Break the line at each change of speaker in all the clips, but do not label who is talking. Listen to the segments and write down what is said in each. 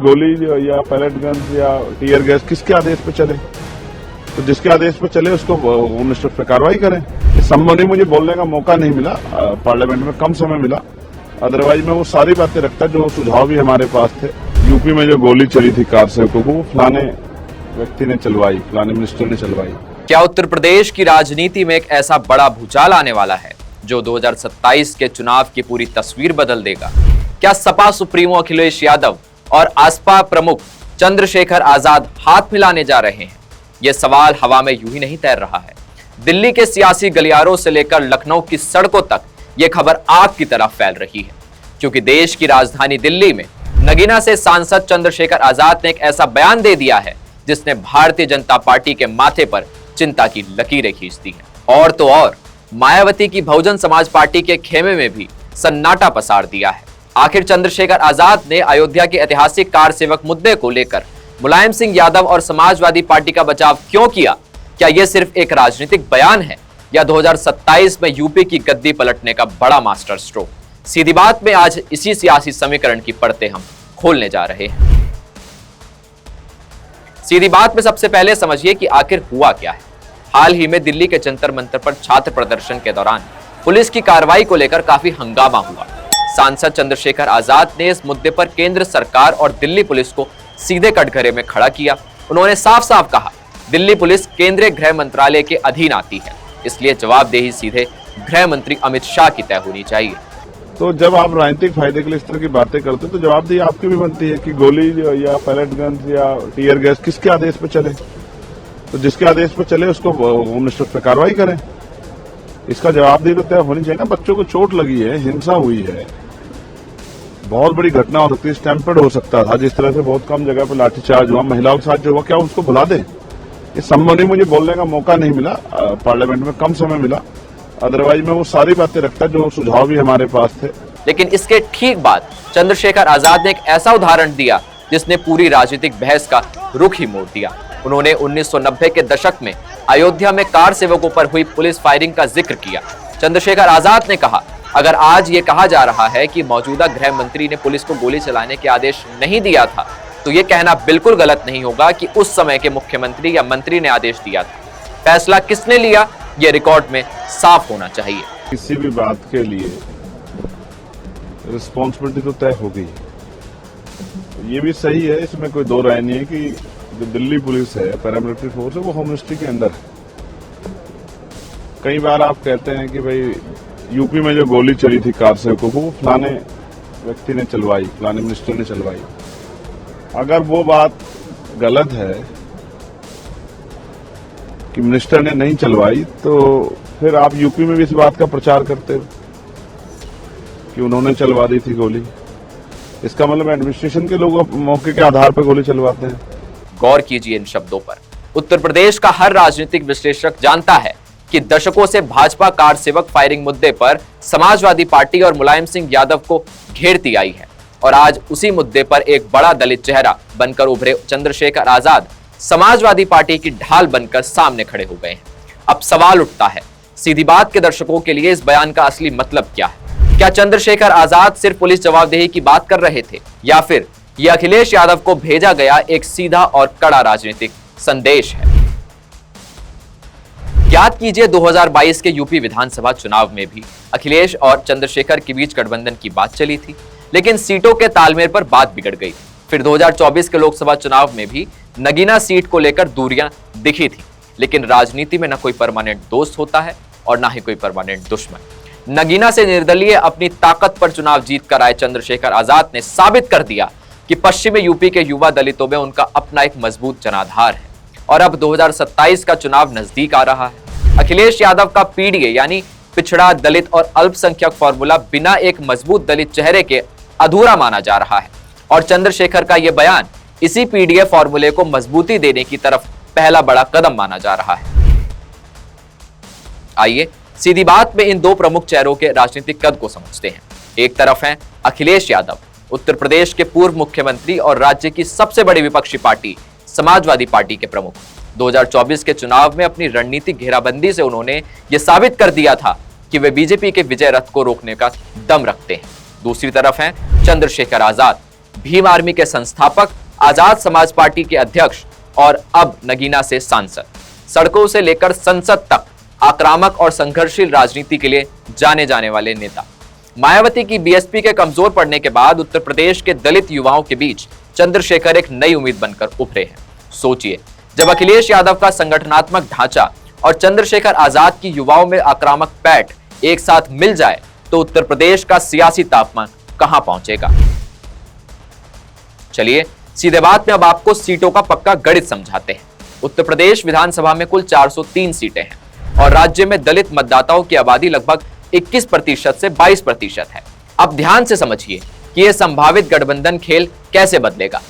गोली या pellet gun या टीयर गैस किसके आदेश पे चले, तो जिसके आदेश पे चले उसको होम मिनिस्टर पे कार्रवाई करें। इस संबंध में मुझे बोलने का मौका नहीं मिला, पार्लियामेंट में कम समय मिला, अदरवाइज मैं वो सारी बातें रखता जो सुझाव भी हमारे पास थे। यूपी में जो गोली चली थी कार सेवकों को, वो फलाने व्यक्ति ने चलवाई, फलाने मिनिस्टर ने चलवाई।
क्या उत्तर प्रदेश की राजनीति में एक ऐसा बड़ा भूचाल आने वाला है जो 2027 के चुनाव की पूरी तस्वीर बदल देगा? क्या सपा सुप्रीमो अखिलेश यादव और आसपा प्रमुख चंद्रशेखर आजाद हाथ मिलाने जा रहे हैं? यह सवाल हवा में यूं ही नहीं तैर रहा है। दिल्ली के सियासी गलियारों से लेकर लखनऊ की सड़कों तक यह खबर आग की तरह फैल रही है, क्योंकि देश की राजधानी दिल्ली में नगीना से सांसद चंद्रशेखर आजाद ने एक ऐसा बयान दे दिया है जिसने भारतीय जनता पार्टी के माथे पर चिंता की लकीरें खींच दी हैं। और तो और मायावती की बहुजन समाज पार्टी के खेमे में भी सन्नाटा पसार दिया है। आखिर चंद्रशेखर आजाद ने अयोध्या के ऐतिहासिक कार सेवक मुद्दे को लेकर मुलायम सिंह यादव और समाजवादी पार्टी का बचाव क्यों किया? क्या यह सिर्फ एक राजनीतिक बयान है या 2027 में यूपी की गद्दी पलटने का बड़ा मास्टर स्ट्रोक? सीधी बात में आज इसी सियासी समीकरण की परतें हम खोलने जा रहे हैं। सीधी बात में सबसे पहले समझिए कि आखिर हुआ क्या है। हाल ही में दिल्ली के जंतर मंतर पर छात्र प्रदर्शन के दौरान पुलिस की कार्रवाई को लेकर काफी हंगामा हुआ। सांसद चंद्रशेखर आजाद ने इस मुद्दे पर केंद्र सरकार और दिल्ली पुलिस को सीधे कटघरे में खड़ा किया। उन्होंने साफ साफ कहा, दिल्ली पुलिस केंद्रीय गृह मंत्रालय के अधीन आती है, इसलिए जवाबदेही सीधे गृह मंत्री अमित शाह की तय होनी चाहिए।
तो जब आप राजनीतिक फायदे के लिए इस तरह की बातें करते हैं तो जवाबदेही आपकी भी बनती है कि गोली या पैलेट गन या टीयर गैस किसके आदेश पे चले, तो जिसके आदेश पे चले उसको होम मिनिस्टर पे कार्रवाई करें। इसका जवाबदेही तो तय होनी चाहिए ना। बच्चों को चोट लगी है, हिंसा हुई है, बहुत बड़ी घटना हो सकती है, स्टैम्पेड हो सकता था, जिस तरह से बहुत कम जगह पर लाठीचार्ज हुआ, महिलाओं के साथ जो हुआ, क्या उसको भुला दें? इस संबंध में मुझे बोलने का मौका नहीं मिला, पार्लियामेंट में कम समय मिला, अदरवाइज मैं वो सारी बातें रखता जो सुझाव भी हमारे पास थे।
लेकिन इसके ठीक बाद चंद्रशेखर आजाद ने एक ऐसा उदाहरण दिया जिसने पूरी राजनीतिक बहस का रुख ही मोड़ दिया। उन्होंने 1990 के दशक में अयोध्या में कार सेवकों पर हुई पुलिस फायरिंग का जिक्र किया। चंद्रशेखर आजाद ने कहा, अगर आज ये कहा जा रहा है कि मौजूदा गृह मंत्री ने पुलिस को गोली चलाने के आदेश नहीं दिया था, तो ये कहना बिल्कुल गलत नहीं होगा कि उस समय के मुख्यमंत्री या मंत्री ने आदेश दिया था। फैसला किसने लिया, ये रिकॉर्ड में साफ होना चाहिए।
किसी भी बात के लिए रिस्पॉन्सिबिलिटी तो तय होगी, ये भी सही है, इसमें कोई दो राय नहीं है कि जो दिल्ली पुलिस है, पैरामिलिट्री फोर्स है, वो होम मिनिस्ट्री के अंदर है। कई बार आप कहते हैं कि भाई यूपी में जो गोली चली थी कार सेवकों को, वो फलाने व्यक्ति ने चलवाई, फलाने मिनिस्टर ने चलवाई। अगर वो बात गलत है कि मिनिस्टर ने नहीं चलवाई, तो फिर आप यूपी में भी इस बात का प्रचार करते हो कि उन्होंने चलवा दी थी गोली। इसका मतलब एडमिनिस्ट्रेशन के लोग मौके के आधार पर गोली चलवाते हैं।
गौर कीजिए इन शब्दों पर। उत्तर प्रदेश का हर राजनीतिक विश्लेषक जानता है कि दशकों से भाजपा कार सेवक फायरिंग मुद्दे पर समाजवादी पार्टी और मुलायम सिंह यादव को घेरती आई है, और आज उसी मुद्दे पर एक बड़ा दलित चेहरा बनकर उभरे चंद्रशेखर आजाद समाजवादी पार्टी की ढाल बनकर सामने खड़े हो गए हैं। अब सवाल उठता है, सीधी बात के दर्शकों के लिए इस बयान का असली मतलब क्या है? क्या चंद्रशेखर आजाद सिर्फ पुलिस जवाबदेही की बात कर रहे थे, या फिर यह अखिलेश यादव को भेजा गया एक सीधा और कड़ा राजनीतिक संदेश है? याद कीजिए 2022 के यूपी विधानसभा चुनाव में भी अखिलेश और चंद्रशेखर के बीच गठबंधन की बात चली थी, लेकिन सीटों के तालमेल पर बात बिगड़ गई। फिर 2024 के लोकसभा चुनाव में भी नगीना सीट को लेकर दूरियां दिखी थी, लेकिन राजनीति में न कोई परमानेंट दोस्त होता है और ना ही कोई परमानेंट दुश्मन। नगीना से निर्दलीय अपनी ताकत पर चुनाव जीत कर आए चंद्रशेखर आजाद ने साबित कर दिया कि पश्चिमी यूपी के युवा दलितों में उनका अपना एक मजबूत जनाधार है। और अब 2027 का चुनाव नजदीक आ रहा है। अखिलेश यादव का पीडीए यानी पिछड़ा, दलित और अल्पसंख्यक फॉर्मूला बिना एक मजबूत दलित चेहरे के अधूरा माना जा रहा है, और चंद्रशेखर का यह बयान इसी पीडीए फॉर्मूले को मजबूती देने की तरफ पहला बड़ा कदम माना जा रहा है। आइए सीधी बात में इन दो प्रमुख चेहरों के राजनीतिक कद को समझते हैं। एक तरफ हैं अखिलेश यादव, उत्तर प्रदेश के पूर्व मुख्यमंत्री और राज्य की सबसे बड़ी विपक्षी पार्टी समाजवादी पार्टी के प्रमुख। 2024 के चुनाव में अपनी रणनीतिक घेराबंदी से उन्होंने यह साबित कर दिया था कि वे बीजेपी के विजय रथ को रोकने का दम रखते हैं। दूसरी तरफ हैं चंद्रशेखर आजाद, भीम आर्मी के संस्थापक, आजाद समाज पार्टी के अध्यक्ष और अब नगीना से सांसद। सड़कों से लेकर संसद तक आक्रामक और संघर्षशील राजनीति के लिए जाने जाने वाले नेता। मायावती की बीएसपी के कमजोर पड़ने के बाद उत्तर प्रदेश के दलित युवाओं के बीच चंद्रशेखर एक नई उम्मीद बनकर उभरे हैं। सोचिए, जब अखिलेश यादव का संगठनात्मक ढांचा और चंद्रशेखर आजाद की युवाओं में आक्रामक पैठ एक साथ मिल जाए तो उत्तर प्रदेश का सियासी तापमान कहां पहुंचेगा। चलिए सीधे बात में अब आपको सीटों का पक्का गणित समझाते हैं। उत्तर प्रदेश विधानसभा में कुल 403 सीटें हैं और राज्य में दलित मतदाताओं की आबादी लगभग 21% से 22% है। अब ध्यान से समझिए कि यह संभावित गठबंधन खेल कैसे बदलेगा।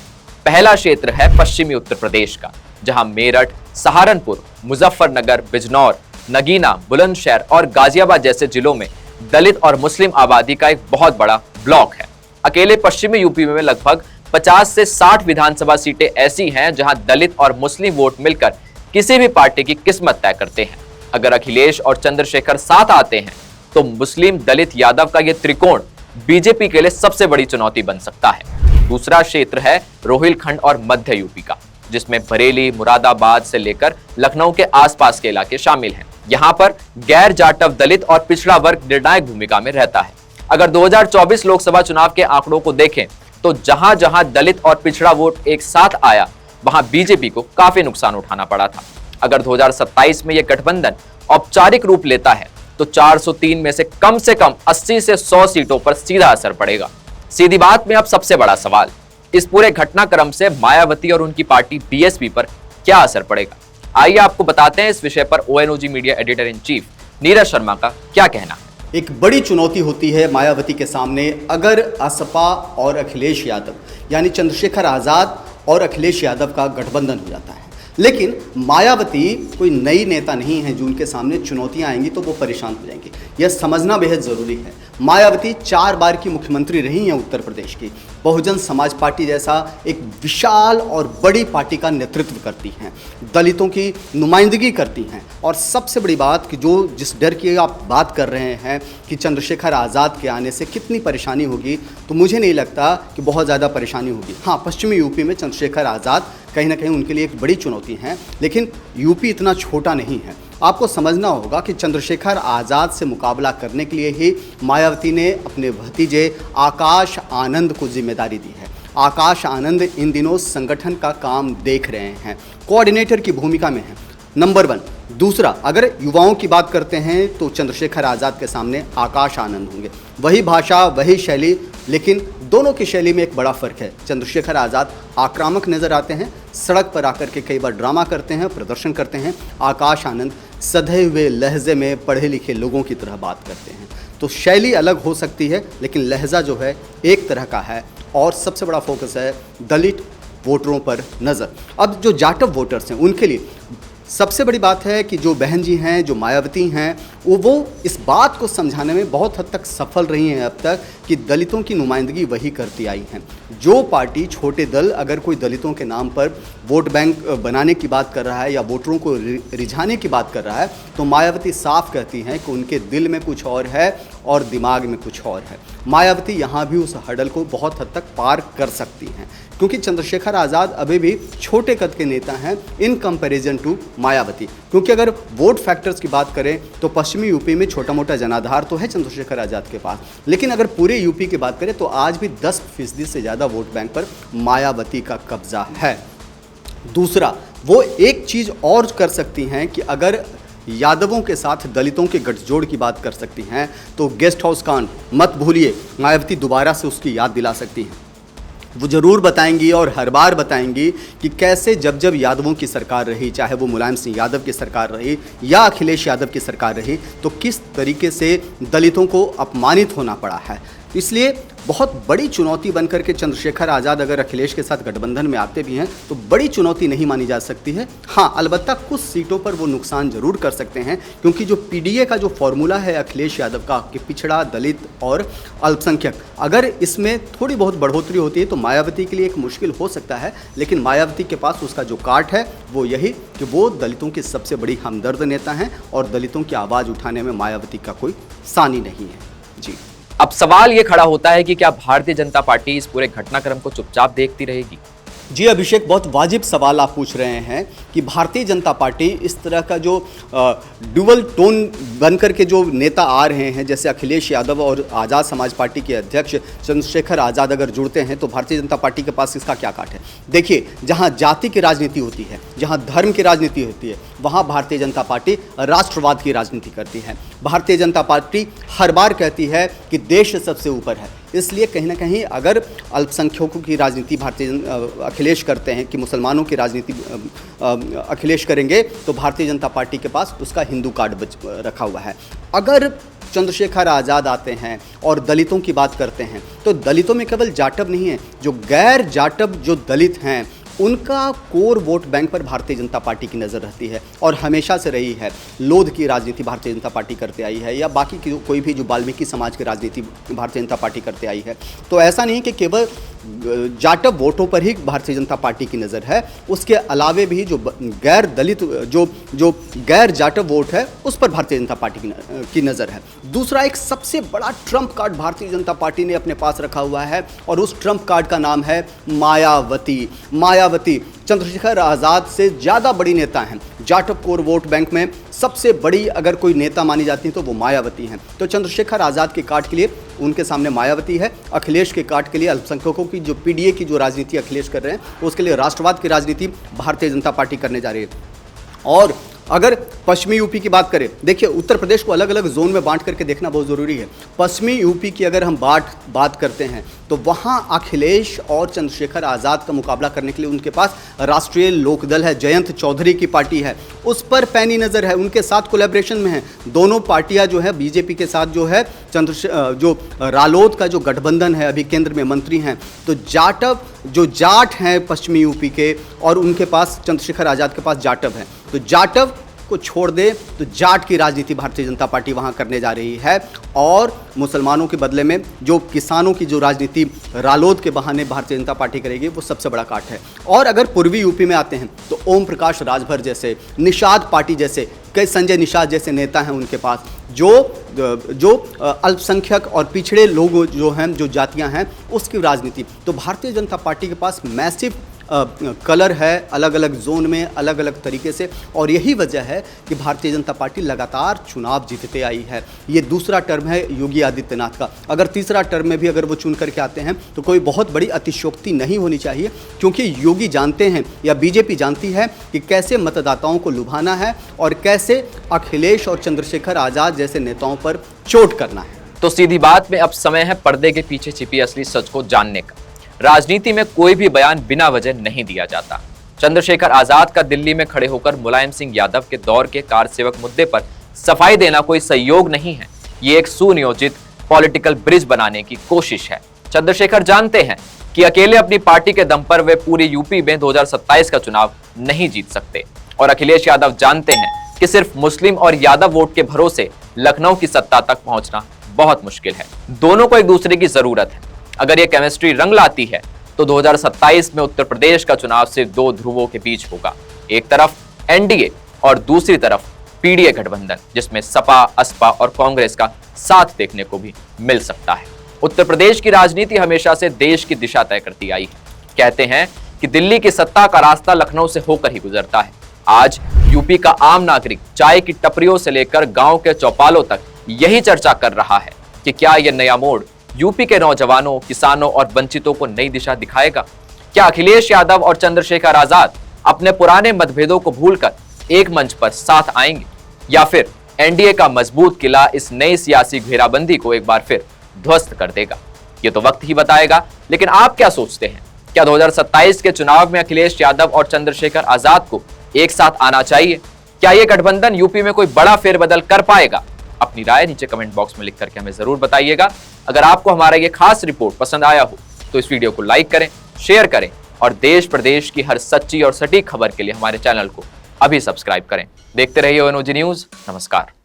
पहला क्षेत्र है पश्चिमी उत्तर प्रदेश का, जहां मेरठ, सहारनपुर, मुजफ्फरनगर, बिजनौर, नगीना, बुलंदशहर और गाजियाबाद जैसे जिलों में दलित और मुस्लिम आबादी का एक बहुत बड़ा ब्लॉक है। अकेले पश्चिमी यूपी में लगभग 50 से 60 विधानसभा सीटें ऐसी हैं जहां दलित और मुस्लिम वोट मिलकर किसी भी पार्टी की किस्मत तय करते हैं। अगर अखिलेश और चंद्रशेखर साथ आते हैं तो मुस्लिम, दलित, यादव का यह त्रिकोण बीजेपी के लिए सबसे बड़ी चुनौती बन सकता है। दूसरा क्षेत्र है रोहिलखंड और मध्य यूपी का, जिसमें बरेली, मुरादाबाद से लेकर लखनऊ के आसपास के इलाके शामिल हैं। यहाँ पर गैर जाटव दलित और पिछड़ा वर्ग निर्णायक भूमिका में रहता है। अगर 2024 लोकसभा चुनाव के आंकड़ों को देखें तो जहां जहां दलित और पिछड़ा वोट एक साथ आया वहां बीजेपी को काफी नुकसान उठाना पड़ा था। अगर 2027 में यह गठबंधन औपचारिक रूप लेता है तो 403 में से कम 80 से 100 सीटों पर सीधा असर पड़ेगा। सीधी बात में अब सबसे बड़ा सवाल, इस पूरे घटनाक्रम से मायावती और उनकी पार्टी बीएसपी पर क्या असर पड़ेगा। आइए आपको बताते हैं इस विषय पर ONOG media editor in chief Neeraj Sharma का क्या कहना है।
एक बड़ी चुनौती होती है मायावती के सामने अगर असपा और अखिलेश यादव यानी चंद्रशेखर आजाद और अखिलेश यादव का गठबंधन हो जाता है। लेकिन मायावती कोई नई नेता नहीं है जो उनके सामने चुनौतियां आएंगी तो वो परेशान हो जाएंगे। यह समझना बेहद ज़रूरी है। मायावती 4 बार की मुख्यमंत्री रही हैं उत्तर प्रदेश की। बहुजन समाज पार्टी जैसा एक विशाल और बड़ी पार्टी का नेतृत्व करती हैं, दलितों की नुमाइंदगी करती हैं और सबसे बड़ी बात कि जो जिस डर की आप बात कर रहे हैं कि चंद्रशेखर आज़ाद के आने से कितनी परेशानी होगी, तो मुझे नहीं लगता कि बहुत ज़्यादा परेशानी होगी। हाँ, पश्चिमी यूपी में चंद्रशेखर आज़ाद कहीं ना कहीं उनके लिए एक बड़ी चुनौती है, लेकिन यूपी इतना छोटा नहीं है। आपको समझना होगा कि चंद्रशेखर आज़ाद से मुकाबला करने के लिए ही मायावती ने अपने भतीजे आकाश आनंद को जिम्मेदारी दी है। आकाश आनंद इन दिनों संगठन का काम देख रहे हैं, कोऑर्डिनेटर की भूमिका में है, नंबर 1। दूसरा, अगर युवाओं की बात करते हैं तो चंद्रशेखर आज़ाद के सामने आकाश आनंद होंगे। वही भाषा, वही शैली, लेकिन दोनों की शैली में एक बड़ा फ़र्क है। चंद्रशेखर आज़ाद आक्रामक नज़र आते हैं, सड़क पर आकर के कई बार ड्रामा करते हैं, प्रदर्शन करते हैं। आकाश आनंद सधे हुए लहजे में पढ़े लिखे लोगों की तरह बात करते हैं। तो शैली अलग हो सकती है लेकिन लहजा जो है एक तरह का है और सबसे बड़ा फोकस है दलित वोटरों पर नज़र। अब जो जाटव वोटर्स हैं उनके लिए सबसे बड़ी बात है कि जो बहन जी हैं, जो मायावती हैं, वो इस बात को समझाने में बहुत हद तक सफल रही हैं अब तक कि दलितों की नुमाइंदगी वही करती आई हैं। जो पार्टी, छोटे दल अगर कोई दलितों के नाम पर वोट बैंक बनाने की बात कर रहा है या वोटरों को रिझाने की बात कर रहा है तो मायावती साफ कहती हैं कि उनके दिल में कुछ और है और दिमाग में कुछ और है। मायावती यहाँ भी उस हडल को बहुत हद तक पार कर सकती हैं क्योंकि चंद्रशेखर आज़ाद अभी भी छोटे कद के नेता हैं इन कंपैरिजन टू मायावती। क्योंकि अगर वोट फैक्टर्स की बात करें तो पश्चिमी यूपी में छोटा मोटा जनाधार तो है चंद्रशेखर आज़ाद के पास, लेकिन अगर पूरे यूपी की बात करें तो आज भी 10% से ज़्यादा वोट बैंक पर मायावती का कब्जा है। दूसरा, वो एक चीज़ और कर सकती हैं कि अगर यादवों के साथ दलितों के गठजोड़ की बात कर सकती हैं तो गेस्ट हाउस कांड मत भूलिए, मायावती दोबारा से उसकी याद दिला सकती हैं। वो ज़रूर बताएंगी और हर बार बताएंगी कि कैसे जब जब यादवों की सरकार रही, चाहे वो मुलायम सिंह यादव की सरकार रही या अखिलेश यादव की सरकार रही, तो किस तरीके से दलितों को अपमानित होना पड़ा है। इसलिए बहुत बड़ी चुनौती बनकर के चंद्रशेखर आज़ाद अगर अखिलेश के साथ गठबंधन में आते भी हैं तो बड़ी चुनौती नहीं मानी जा सकती है। हाँ, अलबत्ता कुछ सीटों पर वो नुकसान जरूर कर सकते हैं क्योंकि जो पीडीए का जो फॉर्मूला है अखिलेश यादव का कि पिछड़ा, दलित और अल्पसंख्यक, अगर इसमें थोड़ी बहुत बढ़ोतरी होती है तो मायावती के लिए एक मुश्किल हो सकता है। लेकिन मायावती के पास उसका जो कार्ड है वो यही कि वो दलितों की सबसे बड़ी हमदर्द नेता हैं और दलितों की आवाज़ उठाने में मायावती का कोई सानी नहीं है। जी।
अब सवाल ये खड़ा होता है कि क्या भारतीय जनता पार्टी इस पूरे घटनाक्रम को चुपचाप देखती रहेगी?
जी अभिषेक, बहुत वाजिब सवाल आप पूछ रहे हैं कि भारतीय जनता पार्टी इस तरह का जो डुअल टोन बनकर के जो नेता आ रहे हैं, जैसे अखिलेश यादव और आज़ाद समाज पार्टी के अध्यक्ष चंद्रशेखर आज़ाद अगर जुड़ते हैं तो भारतीय जनता पार्टी के पास इसका क्या काट है। देखिए, जहां जाति की राजनीति होती है, जहां धर्म की राजनीति होती है, वहां भारतीय जनता पार्टी राष्ट्रवाद की राजनीति करती है। भारतीय जनता पार्टी हर बार कहती है कि देश सबसे ऊपर है। इसलिए कहीं ना कहीं अगर अल्पसंख्यकों की राजनीति अखिलेश करते हैं, कि मुसलमानों की राजनीति अखिलेश करेंगे, तो भारतीय जनता पार्टी के पास उसका हिंदू कार्ड रखा हुआ है। अगर चंद्रशेखर आज़ाद आते हैं और दलितों की बात करते हैं, तो दलितों में केवल जाटव नहीं है, जो गैर जाटव जो दलित हैं उनका कोर वोट बैंक पर भारतीय जनता पार्टी की नज़र रहती है और हमेशा से रही है। लोध की राजनीति भारतीय जनता पार्टी करते आई है, या बाकी की कोई भी जो वाल्मीकि समाज की राजनीति भारतीय जनता पार्टी करते आई है। तो ऐसा नहीं कि केवल जाटव वोटों पर ही भारतीय जनता पार्टी की नज़र है, उसके अलावे भी जो गैर दलित जो गैर जाटव वोट है उस पर भारतीय जनता पार्टी की नज़र है। दूसरा, एक सबसे बड़ा Trump card Bharatiya Janata party ने अपने पास रखा हुआ है और उस ट्रम्प कार्ड का नाम है मायावती। मायावती चंद्रशेखर आज़ाद से ज़्यादा बड़ी नेता हैं। जाटव कोर वोट बैंक में सबसे बड़ी अगर कोई नेता मानी जाती है तो वो मायावती हैं। तो चंद्रशेखर आज़ाद के कार्ड के लिए उनके सामने मायावती है। अखिलेश के कार्ड के लिए अल्पसंख्यकों की जो पीडीए की जो राजनीति अखिलेश कर रहे हैं, उसके लिए राष्ट्रवाद की राजनीति भारतीय जनता पार्टी करने जा रही है। और अगर पश्चिमी यूपी की बात करें, देखिए उत्तर प्रदेश को अलग अलग जोन में बांट करके देखना बहुत ज़रूरी है। पश्चिमी यूपी की अगर हम बात करते हैं तो वहाँ अखिलेश और चंद्रशेखर आज़ाद का मुकाबला करने के लिए उनके पास राष्ट्रीय लोकदल है, जयंत चौधरी की पार्टी है, उस पर पैनी नज़र है, उनके साथ कोलैबोरेशन में है। दोनों पार्टियां जो है बीजेपी के साथ जो है जो रालोद का जो गठबंधन है, अभी केंद्र में मंत्री हैं। तो जाट हैं पश्चिमी यूपी के, और उनके पास चंद्रशेखर आज़ाद के पास जाटव है। तो जाटव को छोड़ दे तो जाट की राजनीति भारतीय जनता पार्टी वहां करने जा रही है, और मुसलमानों के बदले में जो किसानों की जो राजनीति रालोद के बहाने भारतीय जनता पार्टी करेगी, वो सबसे बड़ा काट है। और अगर पूर्वी यूपी में आते हैं तो ओम प्रकाश राजभर जैसे, निषाद पार्टी जैसे, कई संजय निषाद जैसे नेता हैं उनके पास, जो अल्पसंख्यक और पिछड़े लोग जो हैं, जो जातियां हैं, उसकी राजनीति। तो भारतीय जनता पार्टी के पास मैसिव कलर है, अलग अलग जोन में अलग अलग तरीके से, और यही वजह है कि भारतीय जनता पार्टी लगातार चुनाव जीतते आई है। ये दूसरा टर्म है योगी आदित्यनाथ का। अगर तीसरा टर्म में भी अगर वो चुन करके आते हैं तो कोई बहुत बड़ी अतिशयोक्ति नहीं होनी चाहिए, क्योंकि योगी जानते हैं या बीजेपी जानती है कि कैसे मतदाताओं को लुभाना है और कैसे अखिलेश और चंद्रशेखर आज़ाद जैसे नेताओं पर चोट करना है।
तो सीधी बात में अब समय है पर्दे के पीछे छिपी असली सच को जानने का। राजनीति में कोई भी बयान बिना वजह नहीं दिया जाता। चंद्रशेखर आजाद का दिल्ली में खड़े होकर मुलायम सिंह यादव के दौर के कार सेवक मुद्दे पर सफाई देना कोई सहयोग नहीं है, ये एक सुनियोजित पॉलिटिकल ब्रिज बनाने की कोशिश है। चंद्रशेखर जानते हैं कि अकेले अपनी पार्टी के दम पर वे पूरे यूपी में 2027 का चुनाव नहीं जीत सकते, और अखिलेश यादव जानते हैं कि सिर्फ मुस्लिम और यादव वोट के भरोसे लखनऊ की सत्ता तक पहुंचना बहुत मुश्किल है। दोनों को एक दूसरे की जरूरत है। अगर ये केमिस्ट्री रंग लाती है तो 2027 में उत्तर प्रदेश का चुनाव सिर्फ दो ध्रुवों के बीच होगा, एक तरफ एनडीए और दूसरी तरफ पीडीए गठबंधन, जिसमें सपा, असपा और कांग्रेस का साथ देखने को भी मिल सकता है। उत्तर प्रदेश की राजनीति हमेशा से देश की दिशा तय करती आई है। कहते हैं कि दिल्ली की सत्ता का रास्ता लखनऊ से होकर ही गुजरता है। आज यूपी का आम नागरिक चाय की टपरियों से लेकर गांव के चौपालों तक यही चर्चा कर रहा है कि क्या यह नया मोड़ यूपी के नौजवानों, किसानों और वंचितों को नई दिशा दिखाएगा। क्या अखिलेश यादव और चंद्रशेखर आजाद अपने पुराने मतभेदों को भूलकर एक मंच पर साथ आएंगे, या फिर एनडीए का मजबूत किला इस नई सियासी घेराबंदी को एक बार फिर ध्वस्त कर देगा? ये तो वक्त ही बताएगा। लेकिन आप क्या सोचते हैं? क्या 2027 के चुनाव में अखिलेश यादव और चंद्रशेखर आजाद को एक साथ आना चाहिए? क्या यह गठबंधन यूपी में कोई बड़ा फेरबदल कर पाएगा? अपनी राय नीचे कमेंट बॉक्स में लिख करके हमें जरूर बताइएगा। अगर आपको हमारा ये खास रिपोर्ट पसंद आया हो तो इस वीडियो को लाइक करें, शेयर करें, और देश प्रदेश की हर सच्ची और सटीक खबर के लिए हमारे चैनल को अभी सब्सक्राइब करें। देखते रहिए ONOG न्यूज। नमस्कार।